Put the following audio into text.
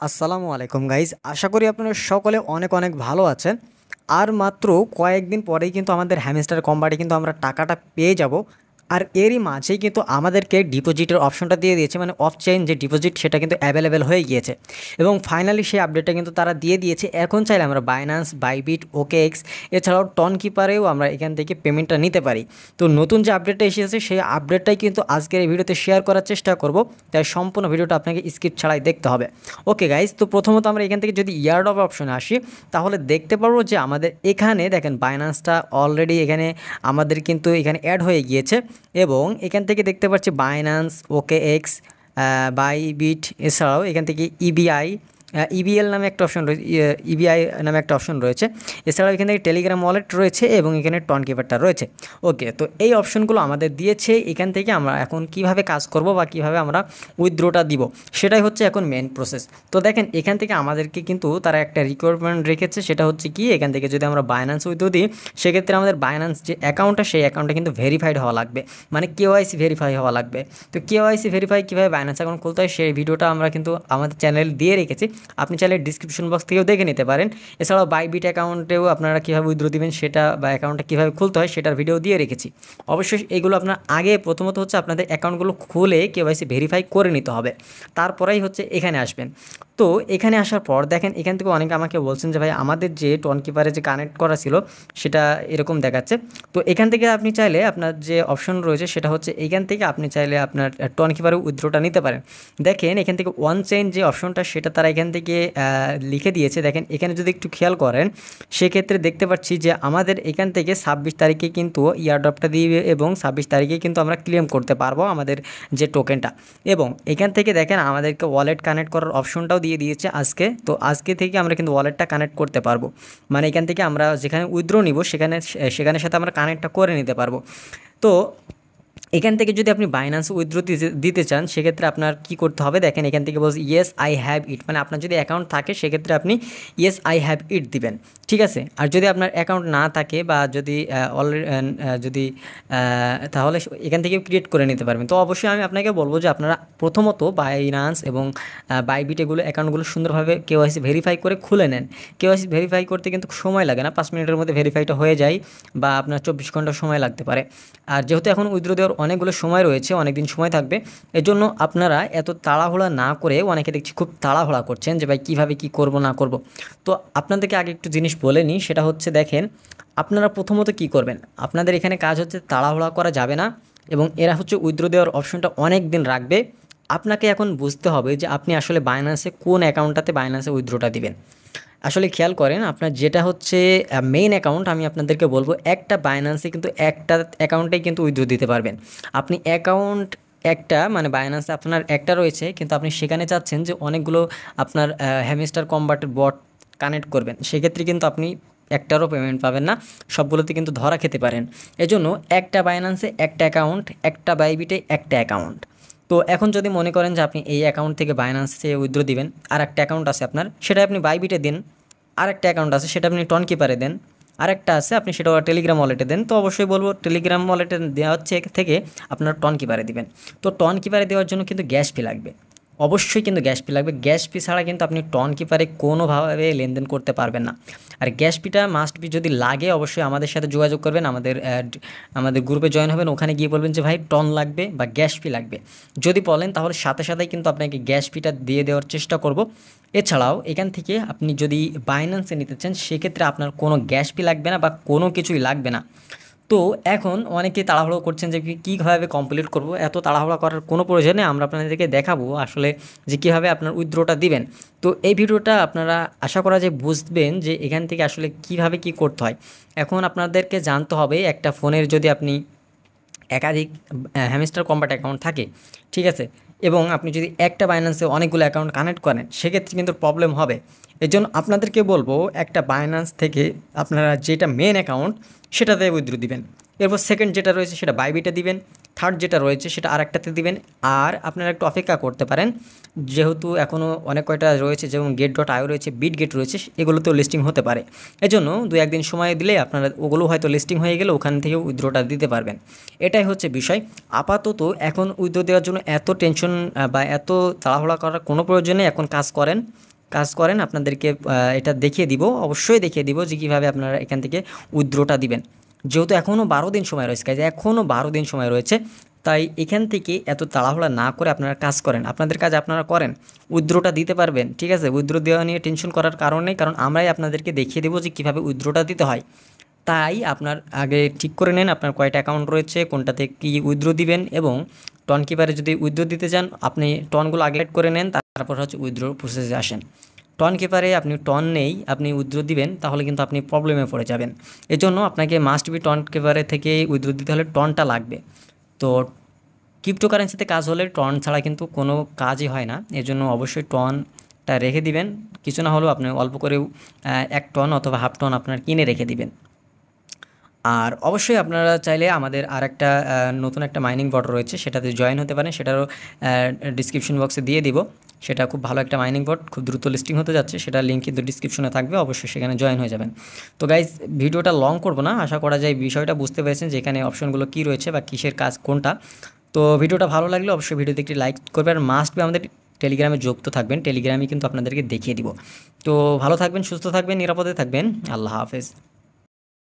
আসসালামু আলাইকুম গাইজ, আশা করি আপনারা সকলে অনেক অনেক ভালো আছেন। আর মাত্র কয়েকদিন পরেই কিন্তু আমাদের হ্যামস্টার কোম্পানি কিন্তু আমরা টাকাটা পেয়ে যাব। আর এরই মাঝেই কিন্তু আমাদেরকে ডিপোজিটের অপশনটা দিয়ে দিয়েছে, মানে অফ চেইন যে ডিপোজিট সেটা কিন্তু অ্যাভেলেবেল হয়ে গিয়েছে। এবং ফাইনালি সেই আপডেটটা কিন্তু তারা দিয়ে দিয়েছে। এখন চাইলে আমরা বাইন্যান্স, বাইবিট, ওকেএক্স এছাড়াও টন কিপারেও আমরা এখান থেকে পেমেন্টটা নিতে পারি। তো নতুন যে আপডেটটা এসেছে সেই আপডেটটাই কিন্তু আজকের এই ভিডিওতে শেয়ার করার চেষ্টা করব, তাই সম্পূর্ণ ভিডিওটা আপনাকে স্কিপ ছাড়াই দেখতে হবে। ওকে গাইজ, তো প্রথমত আমরা এখান থেকে যদি ইয়ারড্রপ অপশনে আসি তাহলে দেখতে পারবো যে আমাদের এখানে দেখেন বাইন্যান্সটা অলরেডি এখানে আমাদের কিন্তু এখানে অ্যাড হয়ে গিয়েছে। এবং এখান থেকে দেখতে পাচ্ছি বাইন্যান্স, ওকেএক্স, বাইবিট, এছাড়াও এখান থেকে ইবিআই, ইবিএল নামে একটা অপশন রয়েছে, ইবিআই নামে একটা অপশন রয়েছে। এছাড়াও এখান থেকে টেলিগ্রাম ওয়ালেট রয়েছে এবং এখানে টন কিপারটা রয়েছে। ওকে, তো এই অপশনগুলো আমাদের দিয়েছে। এখান থেকে আমরা এখন কিভাবে কাজ করব বা কিভাবে আমরা উইথড্রটা দিব সেটাই হচ্ছে এখন মেন প্রসেস। তো দেখেন এখান থেকে আমাদেরকে কিন্তু তারা একটা রিকোয়ারমেন্ট রেখেছে, সেটা হচ্ছে কি এখান থেকে যদি আমরা বাইন্যান্স উইথড্র দিই সেক্ষেত্রে আমাদের বাইন্যান্স যে অ্যাকাউন্টটা সেই অ্যাকাউন্টটা কিন্তু ভেরিফাইড হওয়া লাগবে, মানে কেওআইসি ভেরিফাই হওয়া লাগবে। তো কেওআইসি ভেরিফাই কীভাবে বাইন্যান্স অ্যাকাউন্ট খুলতে হয় সেই ভিডিওটা আমরা কিন্তু আমাদের চ্যানেল দিয়ে রেখেছি, আপনি চাইলে ডিসক্রিপশন বক্স থেকেও দেখে নিতে পারেন। এছাড়াও বাইবিট অ্যাকাউন্টেও আপনারা কীভাবে উইথড্র দিবেন সেটা বা অ্যাকাউন্টটা কীভাবে খুলতে হয় সেটার ভিডিও দিয়ে রেখেছি। অবশ্যই এগুলো আপনার আগে প্রথমত হচ্ছে আপনাদের অ্যাকাউন্টগুলো খুলে কেওআইসি ভেরিফাই করে নিতে হবে, তারপরেই হচ্ছে এখানে আসবেন। তো এখানে আসার পর দেখেন এখান থেকে অনেকে আমাকে বলছেন যে ভাই আমাদের যে টন কিপারে যে কানেক্ট করা ছিল সেটা এরকম দেখাচ্ছে। তো এখান থেকে আপনি চাইলে আপনার যে অপশন রয়েছে সেটা হচ্ছে এখান থেকে আপনি চাইলে আপনার টন কিপারে উইথড্রটা নিতে পারেন। দেখেন এখান থেকে ওয়ান চেইন যে অপশনটা সেটা তারা এখান থেকে লিখে দিয়েছে। দেখেন এখানে যদি একটু খেয়াল করেন সেক্ষেত্রে দেখতে পাচ্ছি যে আমাদের এখান থেকে 26 তারিখে কিন্তু ইয়ারড্রপটা দিবে এবং 26 তারিখে কিন্তু আমরা ক্লেম করতে পারবো আমাদের যে টোকেনটা। এবং এখান থেকে দেখেন আমাদেরকে ওয়ালেট কানেক্ট করার অপশনটাও দিয়ে দিয়েছে আজকে। তো আজকে থেকে আমরা কিন্তু ওয়ালেটটা কানেক্ট করতে পারবো, মানে এখান থেকে আমরা যেখানে উইথড্র নিব সেখানে সাথে আমরা কানেক্টটা করে নিতে পারবো। তো এখান থেকে যদি আপনি বাইন্যান্স উইথড্র দিতে চান সেক্ষেত্রে আপনার কি করতে হবে, দেখেন এখান থেকে বলছে ইয়েস আই হ্যাভ ইট, মানে আপনার যদি অ্যাকাউন্ট থাকে সেক্ষেত্রে আপনি ইয়েস আই হ্যাভ ইট দিবেন, ঠিক আছে। আর যদি আপনার অ্যাকাউন্ট না থাকে বা যদি অলরেডি যদি তাহলে এখান থেকে ক্রিয়েট করে নিতে পারবেন। তো অবশ্যই আমি আপনাকে বলবো যে আপনারা প্রথমত বাইন্যান্স এবং বাইবিট এগুলো অ্যাকাউন্টগুলো সুন্দরভাবে কেওআইসি ভেরিফাই করে খুলে নেন। কেওআইসি ভেরিফাই করতে কিন্তু সময় লাগে না, 5 মিনিটের মধ্যে ভেরিফাইটা হয়ে যায় বা আপনার 24 ঘন্টা সময় লাগতে পারে। আর যেহেতু এখন উইথড্র দেওয়ার অনেকগুলো সময় রয়েছে, অনেক দিন সময় থাকবে, এজন্য আপনারা এত তাড়াহুড়া না করে, অনেকে দেখছি খুব তাড়াহুড়া করছেন যে ভাই কীভাবে কী করব না করব। তো আপনাদেরকে আগে একটু জিনিস বলে নিই, সেটা হচ্ছে দেখেন আপনারা প্রথমত কি করবেন, আপনাদের এখানে কাজ হচ্ছে তাড়াহুড়া করা যাবে না এবং এরা হচ্ছে উইথড্র দেওয়ার অপশনটা অনেক দিন রাখবে। আপনাকে এখন বুঝতে হবে যে আপনি আসলে বাইন্যান্সে কোন অ্যাকাউন্টটাতে বাইন্যান্সে উইথড্রটা দিবেন। আসলে খেয়াল করেন আপনার যেটা হচ্ছে মেইন অ্যাকাউন্ট, আমি আপনাদেরকে বলবো একটা বাইন্যান্সে কিন্তু একটা অ্যাকাউন্টেই কিন্তু উইথড্র দিতে পারবেন। আপনি অ্যাকাউন্ট একটা মানে বাইন্যান্সে আপনার একটা রয়েছে কিন্তু আপনি সেখানে চাচ্ছেন যে অনেকগুলো আপনার হ্যামস্টার কম্বাটের বট কানেক্ট করবেন, সেক্ষেত্রে কিন্তু আপনি একটারও পেমেন্ট পাবেন না, সবগুলোতে কিন্তু ধরা খেতে পারেন। এজন্য একটা বাইন্যান্সে একটা অ্যাকাউন্ট, একটা বাইবিটে একটা অ্যাকাউন্ট। তো এখন যদি মনে করেন যে আপনি এই অ্যাকাউন্ট থেকে বাইন্যান্সে উইথড্র দিবেন, আর একটা অ্যাকাউন্ট আছে আপনার সেটা আপনি বাইবিটে দিন, আরেকটা অ্যাকাউন্ট আছে সেটা আপনি টন কিপারে দেন, আরেকটা আছে আপনি সেটা টেলিগ্রাম ওয়ালেটে দেন। তো অবশ্যই বলবো টেলিগ্রাম ওয়ালেটে দেওয়া হচ্ছে থেকে আপনার টন কিপারে দিবেন। তো টন কিপারে দেওয়ার জন্য কিন্তু গ্যাস ফি লাগবে, অবশ্যই কিন্তু গ্যাস ফি লাগবে। গ্যাস ফি ছাড়া কিন্তু আপনি টন কিপারে কোনোভাবে লেনদেন করতে পারবেন না। আর গ্যাস ফিটা মাস্ট বি, যদি লাগে অবশ্যই আমাদের সাথে যোগাযোগ করবেন, আমাদের গ্রুপে জয়েন হবেন, ওখানে গিয়ে বলবেন যে ভাই টন লাগবে বা গ্যাস ফি লাগবে। যদি বলেন তাহলে সাথে সাথেই কিন্তু আপনাকে গ্যাস ফিটা দিয়ে দেওয়ার চেষ্টা করব। এছাড়াও এখান থেকে আপনি যদি বাইন্যান্সে নিতে চান সেক্ষেত্রে আপনার কোনো গ্যাস ফি লাগবে না বা কোনো কিছুই লাগবে না। তো এখন অনেকেই তাড়াহুড়ো করছেন যে কীভাবে কমপ্লিট করব, এত তাড়াহুড়ো করার কোনো প্রয়োজন নেই, আমরা আপনাদেরকে দেখাবো আসলে যে কীভাবে আপনার উইথড্রটা দিবেন। তো এই ভিডিওটা আপনারা আশা করা যায় বুঝবেন যে এখান থেকে আসলে কীভাবে কী করতে হয়। এখন আপনাদেরকে জানতে হবে একটা ফোনের যদি আপনি একাধিক হ্যামস্টার কম্বাট অ্যাকাউন্ট থাকে, ঠিক আছে, এবং আপনি যদি একটা বাইন্যান্সে অনেকগুলো অ্যাকাউন্ট কানেক্ট করেন সেক্ষেত্রে কিন্তু প্রবলেম হবে। এর জন্য আপনাদেরকে বলবো একটা বাইন্যান্স থেকে আপনারা যেটা মেন অ্যাকাউন্ট সেটাতে উইথড্র দিবেন, এরপর সেকেন্ড যেটা রয়েছে সেটা বাইবিটে দিবেন, থার্ড যেটা রয়েছে সেটা আরেকটাতে দিবেন। আর আপনারা একটু অপেক্ষা করতে পারেন, যেহেতু এখনও অনেক কয়টা রয়েছে, যেমন get.io রয়েছে, বিটগেট রয়েছে, এগুলোতেও লিস্টিং হতে পারে। এজন্য 2-1 দিন সময় দিলে আপনারা ওগুলো হয়তো লিস্টিং হয়ে গেলে ওখান থেকে উইথড্রটা দিতে পারবেন। এটাই হচ্ছে বিষয়। আপাতত এখন উইথড্র দেওয়ার জন্য এত টেনশন বা এত তাড়াহুড়া করার কোনো প্রয়োজন নেই। এখন কাজ করেন আপনাদেরকে এটা দেখিয়ে দিব, অবশ্যই দেখিয়ে দিব যে কীভাবে আপনারা এখান থেকে উইথড্রটা দিবেন। যেহেতু এখনও 12 দিন সময় রয়েছে গাইজ, এখনও 12 দিন সময় রয়েছে, তাই এখান থেকে এত তাড়াহুড়া না করে আপনারা কাজ করেন, আপনাদের কাজ আপনারা করেন, উইথড্রটা দিতে পারবেন। ঠিক আছে, উইথড্র দেওয়া নিয়ে টেনশন করার কারণ নেই, কারণ আমরাই আপনাদেরকে দেখিয়ে দেবো যে কীভাবে উইথড্রটা দিতে হয়। তাই আপনার আগে ঠিক করে নেন আপনার কয়টা অ্যাকাউন্ট রয়েছে, কোনটাতে কী উইথড্র দিবেন, এবং টন কিপারে যদি উইথড্র দিতে চান আপনি টনগুলো আগে করে নেন, তারপর হচ্ছে উইথড্র প্রসেসে আসেন। টন কিপারে আপনি টন নেই, আপনি উইথড্র দিবেন, তাহলে কিন্তু আপনি প্রবলেমে পড়ে যাবেন। এজন্য আপনাকে মাস্ট বি টন কিপারে থেকে উইথড্র দিতে হলে টনটা লাগবে। তো ক্রিপ্টোকারেন্সিতে কাজ হলে টন ছাড়া কিন্তু কোনো কাজই হয় না, এজন্য অবশ্যই টনটা রেখে দিবেন। কিছু না হলেও আপনি অল্প করেও 1 টন অথবা হাফ টন আপনার কিনে রেখে দিবেন। আর অবশ্যই আপনারা চাইলে আমাদের আরেকটা নতুন একটা মাইনিং বট রয়েছে, সেটাতে জয়েন হতে পারেন, সেটারও ডিসক্রিপশন বক্সে দিয়ে দিব। সেটা খুব ভালো একটা মাইনিং বট, খুব দ্রুত লিস্টিং হতে যাচ্ছে, সেটার লিঙ্ক কিন্তু ডিসক্রিপশনে থাকবে, অবশ্যই সেখানে জয়েন হয়ে যাবেন। তো গাইজ, ভিডিওটা লং করব না, আশা করা যায় বিষয়টা বুঝতে পেরেছেন যে এখানে অপশনগুলো কী রয়েছে বা কিসের কাজ কোনটা। তো ভিডিওটা ভালো লাগলে অবশ্যই ভিডিওতে একটি লাইক করবেন, আর মাস্ট বি আমাদের টেলিগ্রামে যুক্ত থাকবেন, টেলিগ্রামে কিন্তু আপনাদেরকে দেখিয়ে দিব। তো ভালো থাকবেন, সুস্থ থাকবেন, নিরাপদে থাকবেন, আল্লাহ হাফেজ।